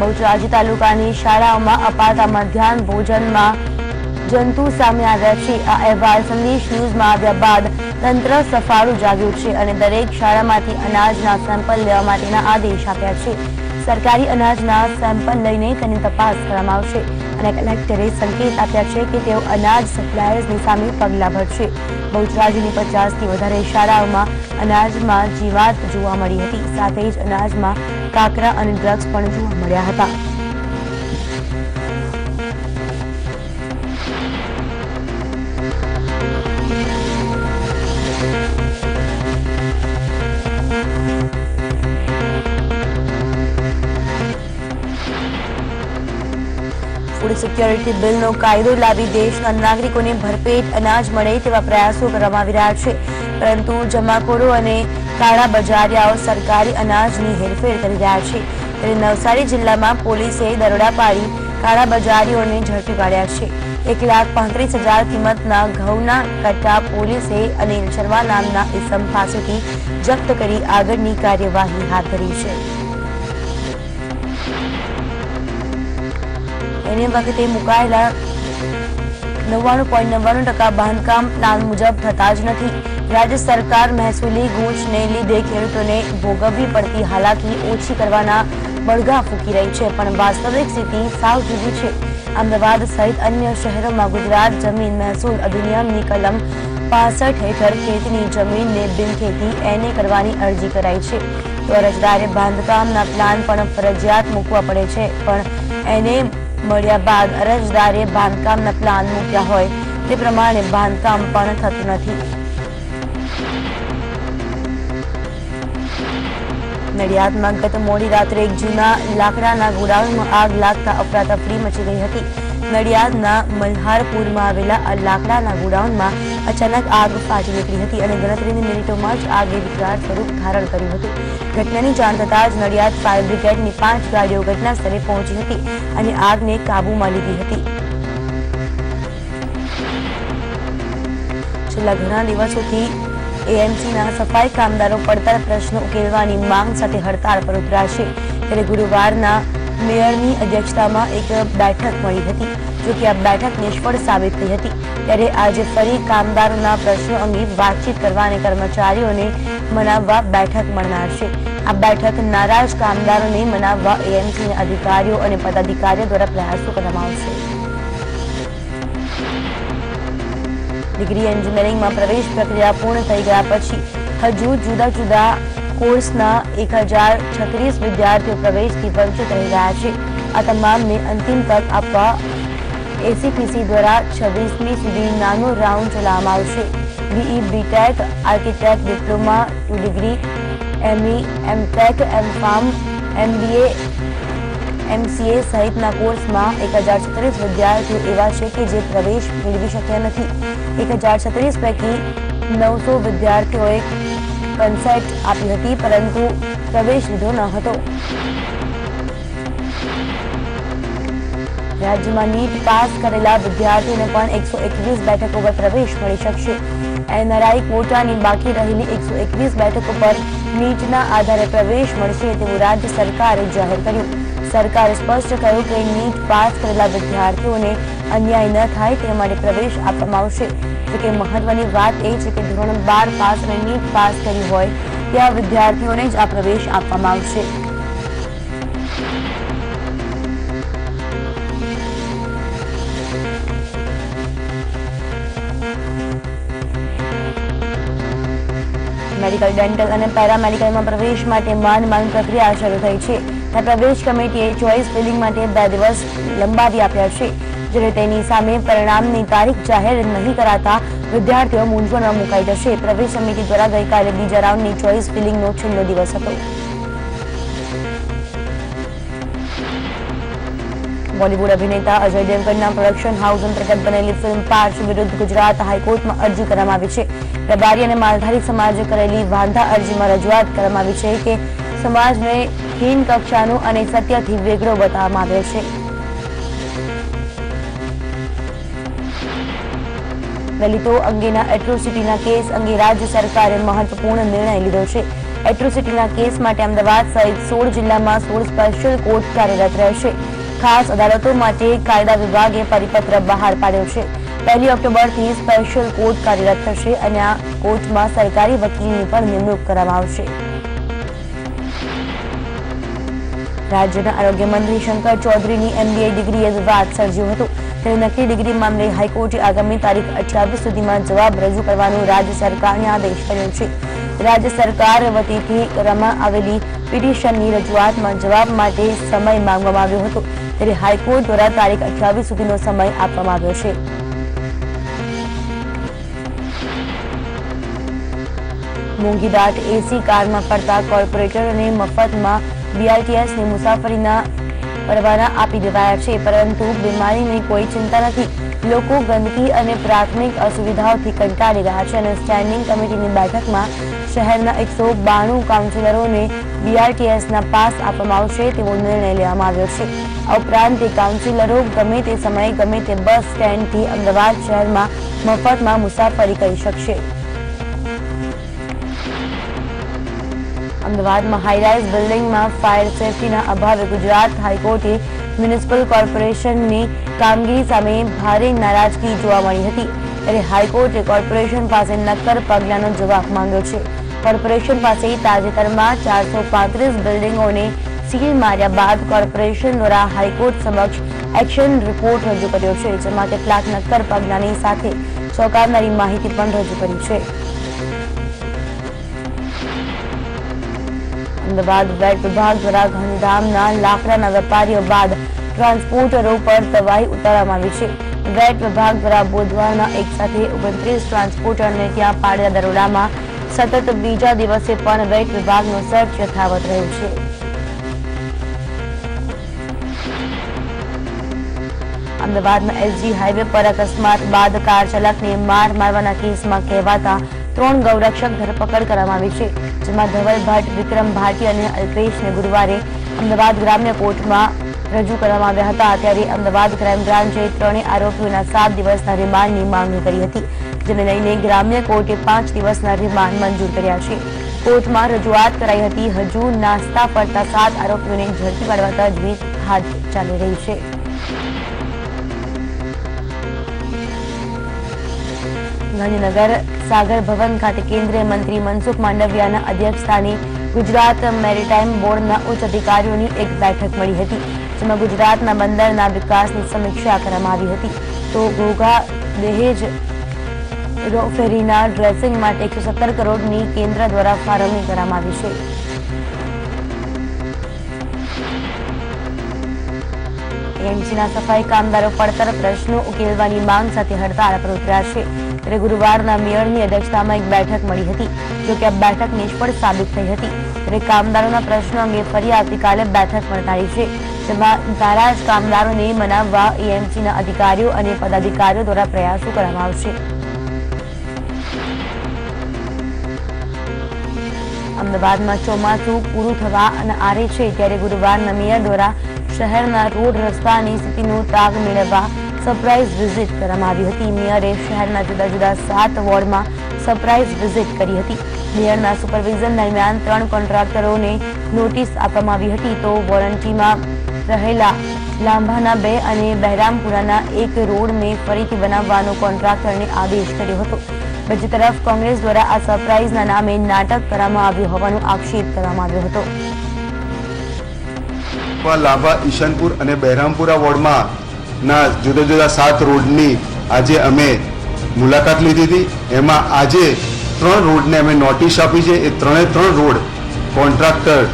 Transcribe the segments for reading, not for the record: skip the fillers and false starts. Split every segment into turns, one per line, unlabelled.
બહુચરાજી તાલુકાની શાળાઓમાં અપાતા મધ્યાહન ભોજનમાં જંતુ સામે આવ્યા છે। આ અહેવાલ સંદેશ ન્યૂઝમાં આવ્યા બાદ તંત્ર સફાળું જાગ્યું છે અને દરેક શાળામાંથી અનાજના સેમ્પલ લેવા માટેના આદેશ આપ્યા છે। સરકારી અનાજના સેમ્પલ લઈને તેની તપાસ કરવામાં આવશે અને કલેક્ટરે સંકેત આપ્યા છે કે તેઓ અનાજ સપ્લાયર્સની સામે પગલાં ભરશે। બહુચરાજીની 50થી વધારે શાળાઓમાં અનાજમાં જીવાત જોવા મળી હતી, સાથે જ અનાજમાં કાકરા અને ડ્રગ્સ પણ જોવા મળ્યા હતા। ફૂડ સિક્યોરિટી બિલનો કાયદો લાવી દેશના નાગરિકોને ભરપેટ અનાજ મળે તેવા પ્રયાસો કરવામાં આવી રહ્યા છે, પરંતુ જમાખોરો અને કાળા બજારિયાઓ સરકારી અનાજની હેરફેર કરી રહ્યા છે। ત્યારે નવસારી જિલ્લામાં પોલીસે દરોડા પાડી કાળા બજારીઓને ઝડપી પાડ્યા છે। 1,35,000 કિંમતના ઘઉંના કટ્ટા પોલીસે અનિલ શર્મા નામના ઇસમ પાસેથી જપ્ત કરી આગળની કાર્યવાહી હાથ ધરી છે। એને વખતે મુકાયેલા 99.99% બાંધકામ પ્લાન મુજબ થતા જ નથી। રાજ્ય સરકાર મહેસૂલી ગૂંચને લીધે ખેડૂતોને ભોગવવી પડતી હાલાકી ઓછી કરવાના બળગા ફૂંકી રહી છે, પણ વાસ્તવિક સ્થિતિ સાવ જુદી છે। અમદાવાદ સહિત અન્ય શહેરોમાં ગુજરાત જમીન મહેસૂલ અધિનિયમની કલમ 65 હેઠળ ખેતીની જમીનને બિનખેતી એને કરવાની અરજી કરાઈ છે, તો અરજદારે બાંધકામના પ્લાન પણ ફરજિયાત મૂકવા પડે છે, પણ એને મળ્યા બાદ અરજદારે બાંધકામના પ્લાન મૂક્યા હોય તે પ્રમાણે બાંધકામ પણ થતું નથી। નડિયાદમાં ગત મોડી રાત્રે એક જૂના લાકડાના ગોડાઉનમાં આગ લાગતા અફરાતફરી મચી ગઈ હતી। નડિયાદના મલ્હારપુરમાં આવેલા આ લાકડાના ગોડાઉનમાં અચાનક આગ ફાટી નીકળી હતી અને ગણતરીની મિનિટોમાં જ આગે વિકરાળ સ્વરૂપ ધારણ કર્યું હતું। ઘટનાની જાણ થતાં જ નડિયાદ ફાયર બ્રિગેડની 5 ગાડીઓ ઘટના સ્થળે પહોંચી હતી અને આગને કાબૂમાં લીધી હતી। છેલ્લા ઘણા દિવસોથી એએમસીના સફાઈ કામદારો પડતર પ્રશ્નો ઉકેલવાની માંગ સાથે હડતાળ પર ઉતર્યા છે। ત્યારે ગુરુવારના મેયરની અધ્યક્ષતામાં એક બેઠક મળી હતી, જો કે આ બેઠક નિષ્ફળ સાબિત થઈ હતી। ત્યારે આજે ફરી કામદારોના પ્રશ્નો અંગે વાતચીત કરવા અને કર્મચારીઓને મનાવવા બેઠક મળનાર છે। આ બેઠક નારાજ કામદારોને મનાવવા એએમસીના અધિકારીઓ અને પદાધિકારીઓ દ્વારા પ્રયાસો કરવામાં આવશે। ડિગ્રી એન્જિનિયરિંગમાં પ્રવેશ પ્રક્રિયા પૂર્ણ થઈ ગયા પછી હજુ જુદા જુદા કોર્સના 1036 વિદ્યાર્થીઓ પ્રવેશથી વંચિત રહી ગયા છે। આ તમામને અંતિમ તક આપવા એસીપીસી દ્વારા 26મી સુધી નાનો રાઉન્ડ ચલાવવામાં આવશે। BE, BTech, architect, diploma, 2 degree, ME, MTech, MPharm, MBA, MCA સહિતના કોર્સમાં 1036 વિદ્યાર્થીઓ એવા છે કે જે પ્રવેશ મેળવી શક્યા નથી। 1036 પૈકી 900 વિદ્યાર્થીઓએ કન્સેપ્ટ આપી હતી, પરંતુ પ્રવેશ લીધો ન હતો। રાજ્યમાં નીટ પાસ કરેલા વિદ્યાર્થીઓને પણ 121 બેઠકો પર પ્રવેશ મળી શકશે। એનઆરઆઈ કોટાની બાકી રહેલી 121 બેઠકો પર નીટના આધારે પ્રવેશ મળશે તેવું રાજ્ય સરકારે જાહેર કર્યું। સરકારે સ્પષ્ટ કહ્યું કે નીટ પાસ કરેલા વિદ્યાર્થીઓને અન્યાય ન થાય તે માટે પ્રવેશ આપવામાં આવશે। જોકે મહત્વની વાત એ છે કે ધોરણ 12 પાસ અને નીટ પાસ કરી હોય ત્યાં વિદ્યાર્થીઓને જ આ પ્રવેશ આપવામાં આવશે। મેડિકલ, ડેન્ટલ અને પેરામેડિકલમાં પ્રવેશ માટે માંડ પ્રક્રિયા શરૂ થઈ છે। પ્રવેશ કમિટીએ ચોઇસ ફિલિંગ માટે 2 દિવસ લંબાવી આપ્યા છે, જ્યારે તેની સામે પરિણામની તારીખ જાહેર નહીં કરાતા વિદ્યાર્થીઓ મૂંઝવણમાં મુકાઈ જશે। પ્રવેશ સમિતિ દ્વારા ગઈકાલે બીજા રાઉન્ડની ચોઇસ ફિલિંગનો છેલ્લો દિવસ હતો। બોલિવૂડ અભિનેતા અજય દેવગનના પ્રોડક્શન હાઉસ અંતર્ગત બનેલી ફિલ્મ પાંચ વિરુદ્ધ ગુજરાત હાઈકોર્ટમાં અરજી કરવામાં આવી છે। રબારી અને માલધારી સમાજે કરેલી વાંધા અરજીમાં રજૂઆત કરવામાં આવી છે કે સમાજને હીન કક્ષાનું અને સત્યથી વેગળો બતાવવામાં આવ્યો છે। દલિતો અંગેના એટ્રોસિટીના કેસ અંગે રાજ્ય સરકારે મહત્વપૂર્ણ નિર્ણય લીધો છે। એટ્રોસિટીના કેસ માટે અમદાવાદ સહિત 16 જિલ્લામાં 16 સ્પેશિયલ કોર્ટ કાર્યરત રહેશે. ખાસ અદાલતો માટે કાયદા વિભાગે પરિપત્ર બહાર પાડ્યો છે. 1 ઓક્ટોબરથી સ્પેશિયલ કોર્ટ કાર્યરત થશે અને આ કોર્ટમાં સરકારી વકીલની પણ નિમણૂક કરવામાં આવશે. રાજ્યના આરોગ્ય મંત્રી શંકર ચૌધરીની MBA ડિગ્રીએ વિવાદ સર્જ્યો હતો. ત્યારે નકલી ડિગ્રી મામલે હાઈકોર્ટે આગામી તારીખ 28 સુધીમાં જવાબ રજૂ કરવાનો રાજ્ય સરકારને આદેશ કર્યો છે. રાજ્ય સરકાર વતીથી કરવામાં આવેલી પિટિશનની રજૂઆતમાં જવાબ માટે સમય માંગવામાં આવ્યો હતો. ત્યારે હાઈકોર્ટ દ્વારા તારીખ 28 સુધીનો સમય આપવામાં આવ્યો છે. મોંઘીદાટ એસી કારમાં ફરતા કોર્પોરેટરોને મફતમાં BRTSની મુસાફરીના પરવાના આપી દેવાયા છે, પરંતુ બીમારીની કોઈ ચિંતા નથી. લોકો ગંદકી અને પ્રાથમિક અસુવિધાઓથી કંટાળી ગયા છે અને સ્ટેન્ડિંગ કમિટીની બેઠકમાં શહેરના 192 કાઉન્સિલરોને BRTSના પાસ આપવામાં આવશે તેવો નિર્ણય લેવામાં આવ્યો છે. આ ઉપરાંત તે કાઉન્સિલરો ગમે તે સમયે ગમે તે બસ સ્ટેન્ડથી અમદાવાદ શહેરમાં મફતમાં મુસાફરી કરી શકશે. અમદાવાદમાં હાઈરાઇઝ બિલ્ડિંગમાં ફાયર સેફટીના અભાવે ગુજરાત હાઈકોર્ટે મ્યુનિસિપલ કોર્પોરેશનની કામગીરી સામે ભારે નારાજગી જોવા મળી હતી. ત્યારે હાઈકોર્ટે કોર્પોરેશન પાસે નક્કર પગલાંનો જવાબ માંગ્યો છે. કોર્પોરેશન પાસે તાજેતરમાં 435 બિલ્ડિંગોને સીલ માર્યા બાદ કોર્પોરેશન દ્વારા હાઈકોર્ટ સમક્ષ એક્શન રિપોર્ટ રજૂ કર્યો છે, જેમાં કેટલાક નક્કર પગલાંની સાથે ચોંકાવનારી માહિતી પણ રજૂ કરી છે. અમદાવાદ વેટ વિભાગ દ્વારા ગાંધીધામના લાકડાના વેપારીઓ બાદ ટ્રાન્સપોર્ટરો પર તવાઈ ઉતારવામાં આવી છે. વેટ વિભાગ દ્વારા બુધવારના એક સાથે 29 ટ્રાન્સપોર્ટરને ત્યાં પાડેલા દરોડામાં સતત બીજા દિવસે પણ વેટ વિભાગનો સર્ચ યથાવત રહ્યો છે. અમદાવાદના SG હાઈવે પર અકસ્માત બાદ કાર ચાલકને માર મારવાના કેસમાં કહેવાતા 3 ગૌરક્ષક ધરપકડ કરવામાં આવી છે, જેમાં ધવલ ભટ્ટ, વિક્રમ ભાટી અને અલ્પેશને ગુરુવારે અમદાવાદ ગ્રામ્ય કોર્ટમાં રજૂ કરવામાં આવ્યા હતા. ત્યારે અમદાવાદ ક્રાઇમ બ્રાન્ચે ત્રણેય આરોપીઓના 7 દિવસના રિમાન્ડની માંગણી કરી હતી, જેને લઈને ગ્રામ્ય કોર્ટે 5 દિવસના રિમાન્ડ મંજૂર કર્યા છે. કોર્ટમાં રજૂઆત કરાઈ હતી. હજુ નાસ્તા ફરતા 7 આરોપીઓને ઝડપી પાડવા તજવીજ હાથ ચાલી રહી છે. ગાંધીનગર સાગર ભવન ખાતે કેન્દ્રીય મંત્રી મનસુખ માંડવિયાના અધ્યક્ષસ્થાને ગુજરાત મેરીટાઈમ બોર્ડના ઉચ્ચ અધિકારીઓની એક બેઠક મળી હતી, જેમાં ગુજરાતના બંદરના વિકાસની સમીક્ષા કરવામાં આવી હતી. તો ઘોઘા દહેજ ફેરીના ડ્રેસિંગ માટે 117 કરોડની કેન્દ્ર દ્વારા ફાળવણી કરવામાં આવી છે. એએમસીના સફાઈ કામદારો પડતર પ્રશ્નો ઉકેલવાની માંગ સાથે હડતાળ પર ઉતર્યા છે. ત્યારે ગુરુવારના મેયરની અધ્યક્ષતામાં એક બેઠક મળી હતી, જોકે આ બેઠક નિષ્ફળ સાબિત થઈ હતી. ત્યારે કામદારોના પ્રશ્નો અંગે ફરી આવતીકાલે બેઠક મળનારી છે, જેમાં નારાજ કામદારોને મનાવવા એએમસીના અધિકારીઓ અને પદાધિકારીઓ દ્વારા પ્રયાસો કરવામાં આવશે. અમદાવાદમાં ચોમાસું પૂરું થવા આરે છે, ત્યારે ગુરુવારના મેયર દ્વારા શહેરના રોડ રસ્તાની સ્થિતિનો તાગ મેળવવા સરપ્રાઇઝ વિઝિટ કરવામાં આવી હતી. મેયરે શહેરના જુદા જુદા 7 વોર્ડમાં સરપ્રાઇઝ વિઝિટ કરી હતી. મેયરના સુપરવિઝન દરમિયાન 3 કોન્ટ્રાક્ટરોને નોટિસ આપવામાં આવી હતી. તો વોરંટીમાં રહેલા લાંભાના 2 અને બહેરામપુરાના 1 રોડને ફરીથી બનાવવાનો કોન્ટ્રાક્ટરને આદેશ કર્યો હતો. બીજી તરફ કોંગ્રેસ દ્વારા આ સરપ્રાઇઝના નામે નાટક કરવામાં આવ્યું હોવાનો આક્ષેપ કરવામાં આવ્યો હતો.
લાંભા, ઈશાનપુર અને બહેરામપુરા વોર્ડમાં ના જુદા જુદા 7 રોડની આજે અમે મુલાકાત લીધી હતી. એમાં આજે 3 રોડને અમે નોટિસ આપી છે. એ 3 રોડ કોન્ટ્રાક્ટર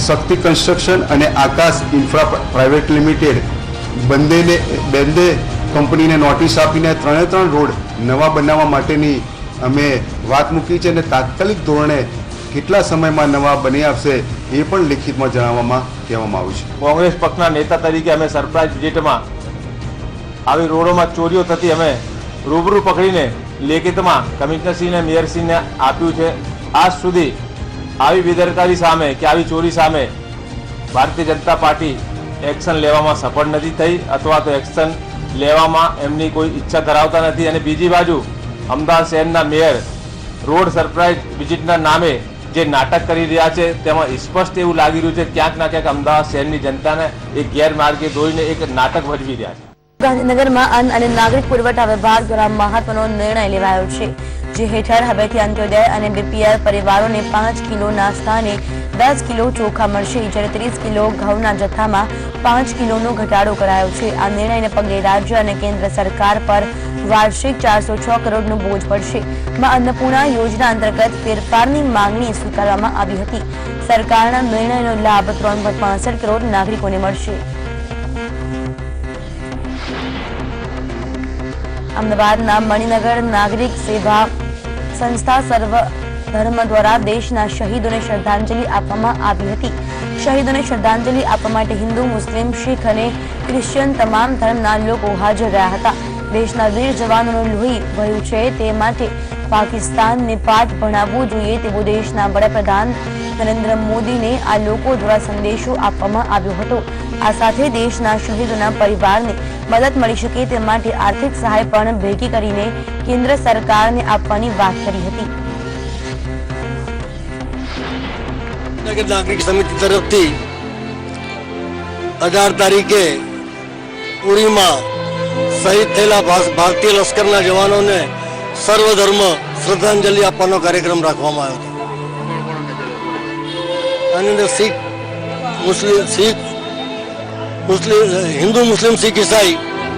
શક્તિ કન્સ્ટ્રક્શન અને આકાશ ઇન્ફ્રા પ્રાઇવેટ લિમિટેડ બંને કંપનીને નોટિસ આપીને 3 રોડ નવા બનાવવા માટેની અમે વાત મૂકી છે અને તાત્કાલિક ધોરણે કેટલા સમયમાં નવા બની આપશે એ પણ લિખિતમાં જણાવવામાં કહેવામાં આવ્યું છે.
કોંગ્રેસ પક્ષના નેતા તરીકે અમે સરપ્રાઇઝ વિઝિટમાં આવી રોડોમાં ચોરીઓ થતી અમે રૂબરૂ પકડીને લેખિતમાં કમિશનરશ્રીને મેયરશ્રીને આપ્યું છે. આજ સુધી આવી બેદરકારી સામે કે આવી ચોરી સામે ભારતીય જનતા પાર્ટી એક્શન લેવામાં સફળ નથી થઈ અથવા તો એક્શન લેવામાં એમની કોઈ ઈચ્છા ધરાવતા નથી. અને બીજી બાજુ અમદાવાદ શહેરના મેયર રોડ સરપ્રાઇઝ વિઝિટના નામે જે નાટક કરી રહ્યા છે તેમાં સ્પષ્ટ એવું લાગી રહ્યું છે ક્યાંક ના ક્યાંક અમદાવાદ શહેરની જનતાને એક ગેરમાર્ગે દોરીને એક નાટક ભજવી રહ્યા છે.
ગાંધીનગરમાં અન્ન અને નાગરિક પુરવઠા વિભાગ દ્વારા મહત્વનો નિર્ણય લેવાયો છે, જે હેઠળ હવેથી અંત્યોદય અને બીપીએલ પરિવારોને 5 કિલોના સ્થાને 10 કિલો ચોખા મળશે, જ્યારે 30 કિલો ઘઉંના જથ્થામાં 5 કિલોનો ઘટાડો કરાયો છે. આ નિર્ણયને પગલે રાજ્ય અને કેન્દ્ર સરકાર પર વાર્ષિક 406 કરોડનો બોજ પડશે. અન્નપૂર્ણા યોજના અંતર્ગત ફેરફારની માંગણી સ્વીકારવામાં આવી હતી. સરકારના નિર્ણયનો લાભ 3.65 કરોડ નાગરિકોને મળશે. અમદાવાદના મણિનગર નાગરિક સેવા સંસ્થા સર્વ ધર્મ દ્વારા દેશના શહીદોને શ્રદ્ધાંજલિ આપવામાં આવી હતી. શહીદોને શ્રદ્ધાંજલિ આપવા માટે હિન્દુ, મુસ્લિમ, શીખ અને ક્રિશ્ચિયન તમામ ધર્મના લોકો હાજર રહ્યા હતા. દેશના વીર જવાનોનું લોહી વહ્યું છે તે માટે પાકિસ્તાનને પાઠ ભણાવવું જોઈએ તેવો દેશના વડાપ્રધાન નરેન્દ્ર મોદીને આ લોકો દ્વારા સંદેશો આપવામાં આવ્યો હતો. આ સાથે દેશના શહીદોના પરિવારને મદદ મળી શકે તે માટે આર્થિક સહાય પણ ભેગી કરીને કેન્દ્ર સરકારને આપવાની વાત કરી હતી.
નાગરિક સમિતિ તરફથી 18 તારીખે ઉરીમાં શહીદ થયેલા ભારતીય લશ્કરના જવાનોને સર્વધર્મ શ્રદ્ધાંજલિ આપવાનો કાર્યક્રમ રાખવામાં આવ્યો હતો. આની અંદર હિન્દુ, મુસ્લિમ, શીખ, ઈસાઈ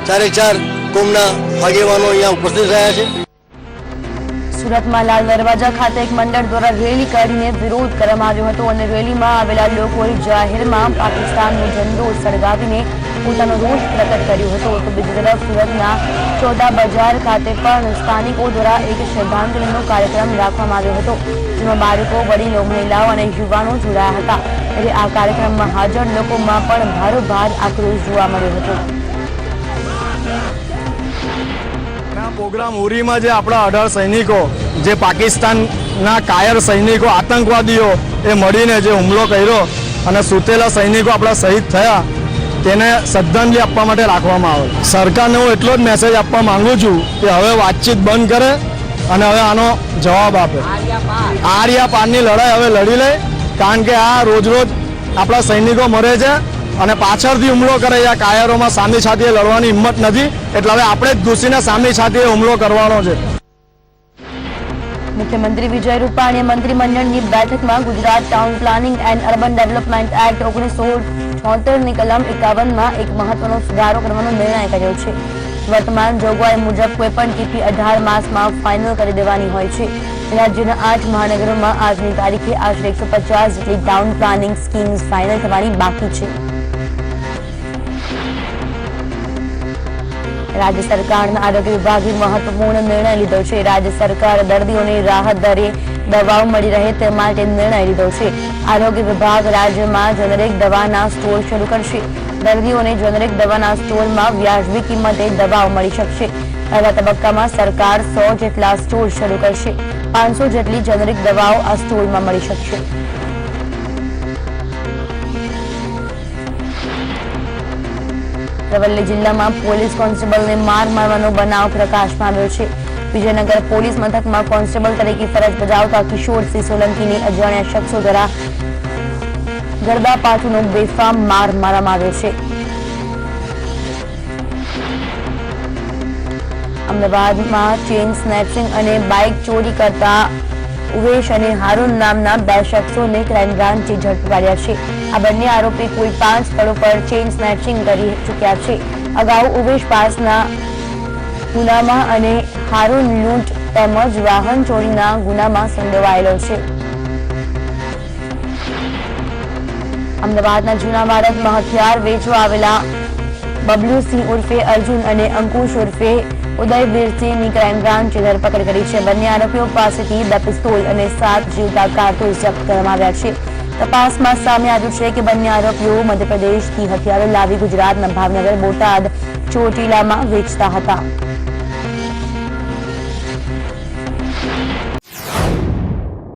ચારે ચાર કોમના આગેવાનો અહીંયા ઉપસ્થિત રહ્યા છે.
સુરતમાં લાલ દરવાજા ખાતે એક મંડળ દ્વારા રેલી કાઢીને વિરોધ કરવામાં આવ્યો હતો અને રેલીમાં આવેલા લોકોએ જાહેરમાં પાકિસ્તાનનો ઝંડો સળગાવીને પોતાનો રોષ પ્રકટ કર્યો હતો. તો બીજી તરફ સુરતના ચોદા બજાર ખાતે પણ સ્થાનિકો દ્વારા એક શ્રદ્ધાંજલિનો કાર્યક્રમ રાખવામાં આવ્યો હતો, જેમાં બાળકો, વડીલો, મહિલાઓ અને યુવાનો જોડાયા હતા. એટલે આ કાર્યક્રમમાં હાજર લોકોમાં પણ ભારોભાર આક્રોશ જોવા મળ્યો હતો.
પ્રોગ્રામ ઉરીમાં જે આપણા 18 સૈનિકો, જે પાકિસ્તાનના કાયર સૈનિકો, આતંકવાદીઓ એ મળીને જે હુમલો કર્યો અને સૂતેલા સૈનિકો આપણા શહીદ થયા તેને શ્રદ્ધાંજલિ આપવા માટે રાખવામાં આવે. સરકારને હું એટલો જ મેસેજ આપવા માંગુ છું કે હવે વાતચીત બંધ કરે અને હવે આનો જવાબ આપે. આર્યા પારની લડાઈ હવે લડી લે, કારણ કે આ રોજ રોજ આપણા સૈનિકો મરે છે અને પાછળથી હુમલો કરે. આ કાયરોમાં સામી છાતીએ લડવાની હિંમત નથી, એટલે હવે આપણે જ ઘૂસીને સામી છાતીએ હુમલો કરવાનો છે.
મુખ્યમંત્રી વિજય રૂપાણીએ મંત્રીમંડળની બેઠકમાં Gujarat town planning and urban development act 1976ની કલમ 51માં એક મહત્વનો સુધારો કરવાનો નિર્ણય કર્યો છે. વર્તમાન જોગવાઈ મુજબ કોઈપણ ટીપી 18 માસમાં ફાઇનલ કરી દેવાની હોય છે. રાજ્યના 8 મહાનગરોમાં આજની તારીખે આશરે 150 જેટલી ટાઉન પ્લાનિંગ સ્કીમ્સ ફાઇનલ થવાની બાકી છે. રાજ્ય સરકારના આરોગ્ય વિભાગે મહત્વપૂર્ણ નિર્ણય લીધો છે. રાજ્ય સરકાર દર્દીઓને રાહત દરે દવાઓ મળી રહે તે માટે નિર્ણય લીધો છે. આરોગ્ય વિભાગ રાજ્યમાં જેનેરિક દવાના સ્ટોર શરૂ કરશે. દર્દીઓને જેનેરિક દવાના સ્ટોરમાં વ્યાજબી કિંમતે દવાઓ મળી શકશે. પહેલા તબક્કામાં સરકાર 100 જેટલા સ્ટોર શરૂ કરશે. 500 જેટલી જેનેરિક દવાઓ આ સ્ટોરમાં મળી શકશે. અરવલ્લી જિલ્લામાં પોલીસ કોન્સ્ટેબલને માર મારવાનો બનાવ પ્રકાશમાં આવ્યો છે. વિજયનગર પોલીસ મથકમાં કોન્સ્ટેબલ તરીકે ફરજ બજાવતા કિશોરસિંહ સોલંકીને અજાણ્યા શખ્સો દ્વારા ગળદાપાટુનો બેફામ માર મારવામાં આવ્યો છે. અમદાવાદમાં ચેઇન સ્નેચિંગ અને બાઇક ચોરી કરતા ઉવેશ અને હારૂન નામના 2 શખ્સોને ક્રાઇમ બ્રાન્ચે ઝડપી પાડ્યા છે. આ બંને આરોપી કુલ 5 સ્થળો પર ચેઇન સ્નેચિંગ કરી ચૂક્યા છે. અગાઉ ઉવેશ પાસના ગુનામાં અને હારૂન લૂંટ તેમજ વાહન ચોરીના ગુનામાં સંડોવાયેલો છે. અમદાવાદના જૂના વાડદમાં હથિયાર વેચવા આવેલા બબલુસિંહ ઉર્ફે અર્જુન અને અંકુશ ઉર્ફે ઉદયવીરસિંહની ક્રાઇમ બ્રાન્ચે ધરપકડ કરી છે. બંને આરોપીઓ પાસેથી 2 પિસ્તોલ અને 7 જીવતા કારતૂસ જપ્ત કરવામાં આવ્યા છે. તપાસમાં સામે આવ્યું છે કે બંને આરોપીઓ મધ્યપ્રદેશથી હથિયારો લાવી ગુજરાતના ભાવનગર, બોટાદ, ચોટીલામાં વેચતા હતા.